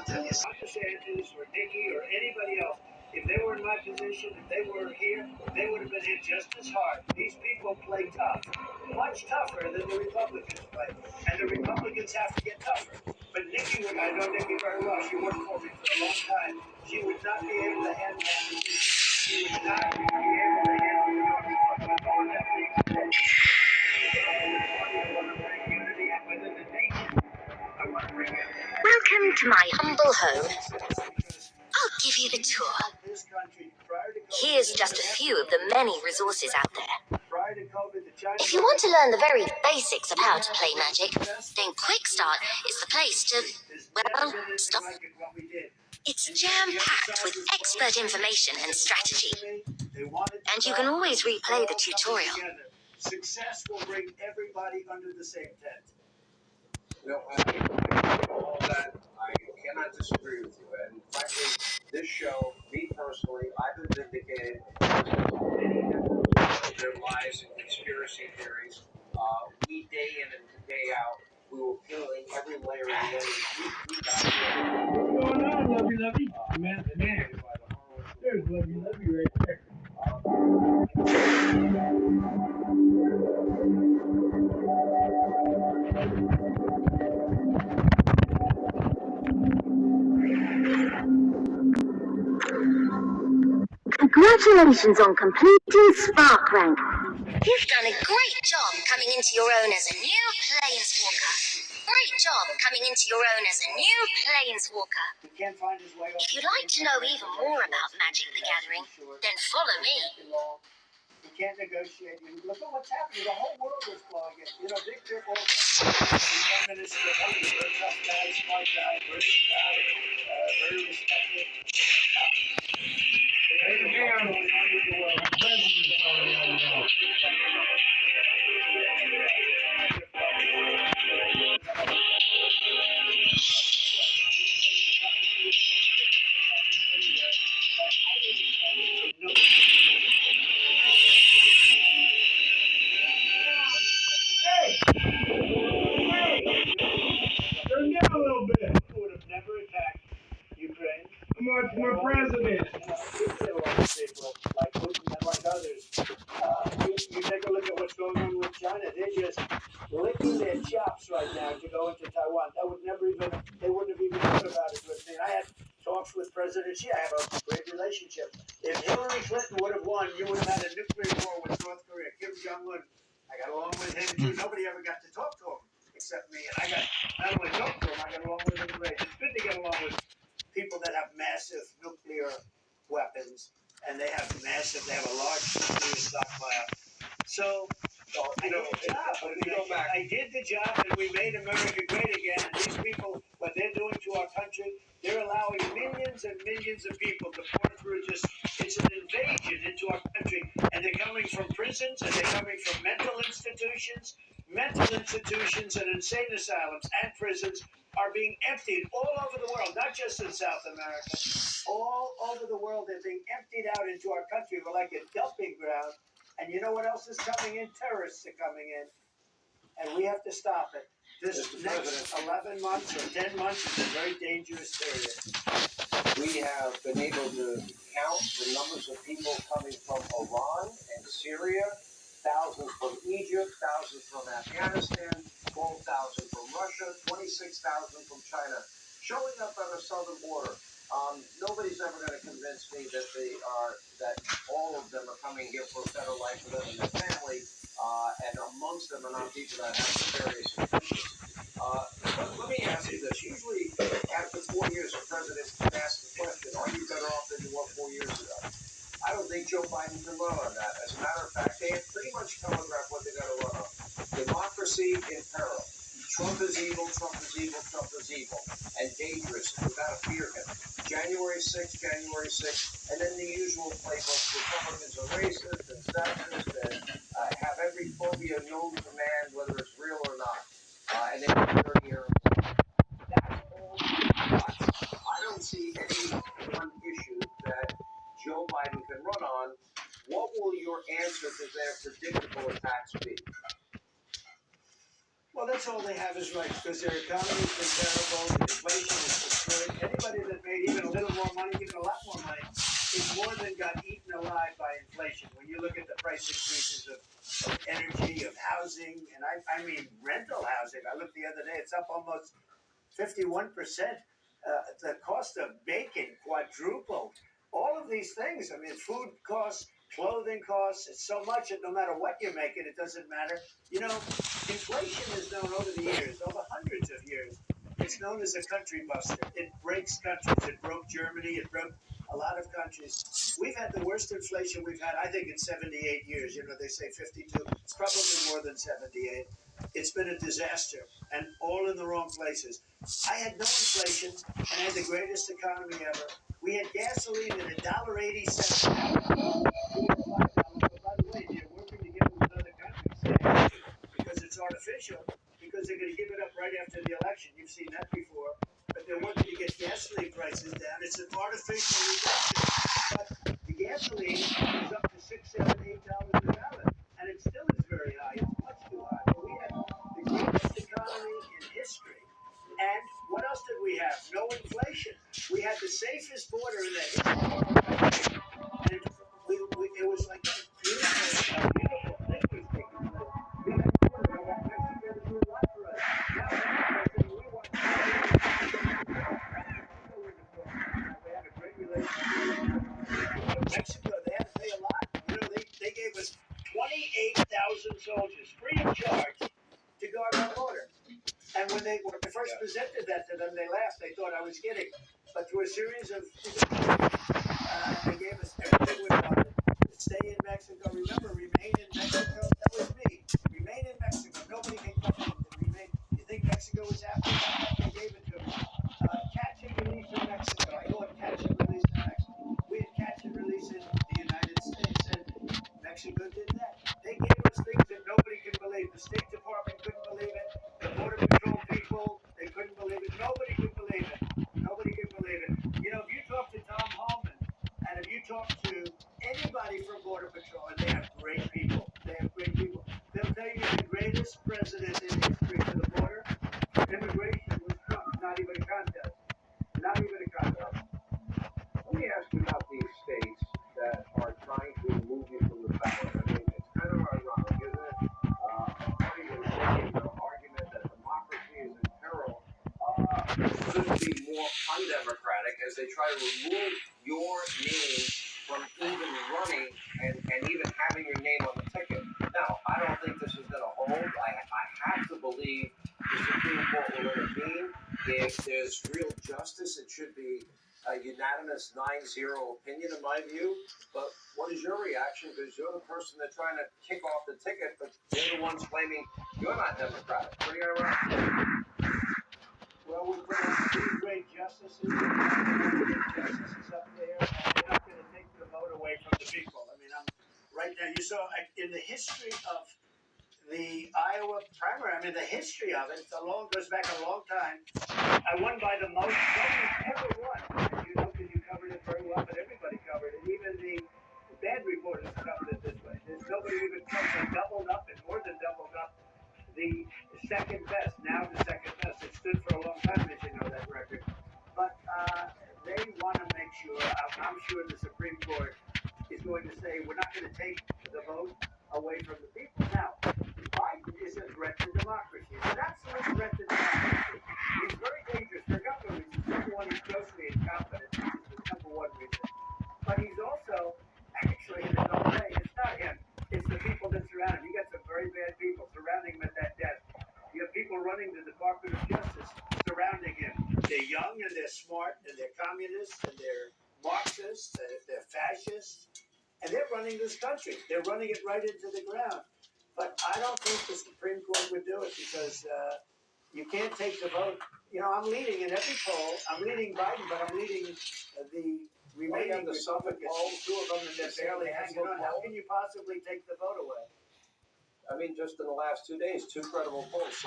DeSantis or Nikki or anybody else, if they were in my position, if they were here, they would have been hit just as hard. These people play tough, much tougher than the Republicans play. And the Republicans have to get tougher. But Nikki would, I know Nikki very well. She worked for me for a long time. She would not be able to handle that position. She would not be able to handle New York. With all that being said, I want to bring unity within the nation. I want to bring unity. Welcome to my humble home. I'll give you the tour. Here's just a few of the many resources out there. If you want to learn the very basics of how to play Magic, then Quick Start is the place to, well, stop. It's jam-packed with expert information and strategy. And you can always replay the tutorial. Success will bring everybody under the same tent. No, all that, I cannot disagree with you. And frankly, this show, me personally, I've been vindicated. Their lies and conspiracy theories. We, day in and day out, we were peeling every layer of the onion. We got What's going on, lovey? Man. There's lovey right there. Congratulations on completing Spark Rank. You've done a great job coming into your own as a new Planeswalker. Great job coming into your own as a new Planeswalker. If you'd like to know even more about Magic the Gathering, then follow me. You can't negotiate. Look at what's happening. The whole world is blowing it. You know, Victor Orban, the Prime Minister, very tough guy, smart guy, brilliant guy, very respected. Turn down a little bit. Would have never attacked Ukraine. I'm watching my president. People like Putin and like others. You take a look at what's going on with China. They're just licking their chops right now to go into Taiwan. They wouldn't have even thought about it with me. And I had talks with President Xi. I have a great relationship. If Hillary Clinton would have won, you would have had a nuclear war with North Korea. Kim Jong-un. I got along with him too. Nobody ever got to talk to him except me. And I got not only talk to him, I got along with him great. It's good to get along with people that have massive nuclear weapons, and they have a large nuclear stockpile. So, I did the job, and we made America great again. And these people, what they're doing to our country, they're allowing millions and millions of people to pour through it's an invasion into our country. And they're coming from prisons, and they're coming from mental institutions and insane asylums and prisons are being emptied all over the world, not just in South America. All over the world, they're being emptied out into our country. We're like a dumping ground. And you know what else is coming in? Terrorists are coming in. And we have to stop it. This next 11 months or 10 months is a very dangerous period. We have been able to count the numbers of people coming from Iran and Syria, thousands from Egypt, thousands from Afghanistan, 12,000 from Russia, 26,000 from China, showing up on the southern border. Nobody's ever going to convince me that all of them are coming here for a better life for them and their family, and amongst them are not people that have nefarious intentions. But let me ask you this. Usually, after 4 years, a president can ask the question, are you better off than you were 4 years ago? I don't think Joe Biden can run on that. As a matter of fact, they have pretty much telegraphed what they're going to run on. Democracy in peril. Trump is evil, Trump is evil, Trump is evil. And dangerous. We've got to fear him. January 6th, and then the usual playbook. Republicans are racist and sexist and have every phobia known to man, whether it's real or not. And they have 30 years. That's all. I don't see any one issue that Joe Biden can run on. What will your answer to their predictable attacks be? Well, that's all they have is right, because their economy's been terrible, the inflation is destroyed, anybody that made even a little more money, even a lot more money, is more than got eaten alive by inflation. When you look at the price increases of energy, of housing, and I mean rental housing. I looked the other day; it's up almost 51%. The cost of bacon quadrupled. All of these things. I mean, food costs, clothing costs. It's so much that no matter what you're making, it doesn't matter. You know, inflation is known over the years, over hundreds of years. It's known as a country buster. It breaks countries. It broke Germany. It broke a lot of countries. We've had the worst inflation we've had, I think, in 78 years. You know, they say 52. It's probably more than 78. It's been a disaster, and all in the wrong places. I had no inflation and had the greatest economy ever. We had gasoline at $1.87. But by the way, they're working together with other countries because it's artificial, because they're going to give it up right after the election. You've seen that before. But they're working to get gasoline prices down. It's an artificial reduction. But the gasoline is up to $6, $7, $8 a gallon, and it still is very high. It's much too high. But we had the greatest economy in history. And what else did we have? No inflation. We had the safest border in the history of our country. And it was like a beautiful thing was taking place. We had a border that Mexico to do a lot for us. Now we want to we have a great relationship with Mexico. They had to pay a lot. You know, they gave us 28,000 soldiers free of charge to guard our border. And when I first presented that to them, they laughed. They thought I was kidding. But through a series of they gave us everything we wanted. Stay in Mexico. Remember, remain in Mexico. That was me. Remain in Mexico. Nobody can come in. Remain. You think Mexico was happy? They gave it to me. Catch and release in Mexico. I call it catch and release in Mexico. We had catch and release in the United States, and Mexico did that. They gave us things that nobody can believe. The State Department couldn't believe it. The Border Patrol people, they couldn't believe it. Nobody could believe it. Nobody could believe it. You know, if you talk to Tom Homan, and if you talk to anybody from Border Patrol, and they have great people, they'll tell you the greatest president in history for the border, immigration was Trump. Not even a contest. Not even a contest. Let me ask you about these states that are trying to remove you from the ballot. I mean, it's kind of ironic, isn't it? Party was making the argument that democracy is in peril. Could be more undemocratic as they try to remove your name from even running and even having your name on the ticket. Now, I don't think this is going to hold. I have to believe the Supreme Court will intervene. If there's real justice, it should be a unanimous 9-0 opinion, in my view. But what is your reaction? Because you're the person that's trying to kick off the ticket, but they're the ones claiming you're not democratic. What are you going to run? Well, we put on three great justices. Justices up there, and they're not going to take the vote away from the people. I mean, right now. You saw in the history of the Iowa primary. I mean, the history of it. Goes back a long time. I won by the most nobody's ever won. As you know, because you covered it very well, but everybody covered it. Even the bad reporters covered it this way. There's nobody even comes and doubled up and more than doubled up the second best. Now the second best. It stood for a long time, as you know, that record. But they want to make sure. I'm sure the Supreme Court is going to say we're not going to take the vote away from the people. Now, Biden is a threat to democracy. He's an absolute threat to democracy. He's very dangerous for a couple of reasons. Number one, he's grossly incompetent, which is the number one reason. But he's also, actually, in his own way, it's not him. It's the people that surround him. You got some very bad people surrounding him at that desk. You have people running the Department of Justice surrounding him. They're young and they're smart and they're communists and they're Marxists and they're fascists. And they're running this country. They're running it right into the ground. But I don't think the Supreme Court would do it because you can't take the vote. You know, I'm leading in every poll. I'm leading Biden, but I'm leading the remaining Republicans. Two of them, and they're barely hanging on. How can you possibly take the vote away? I mean, just in the last 2 days, two credible polls.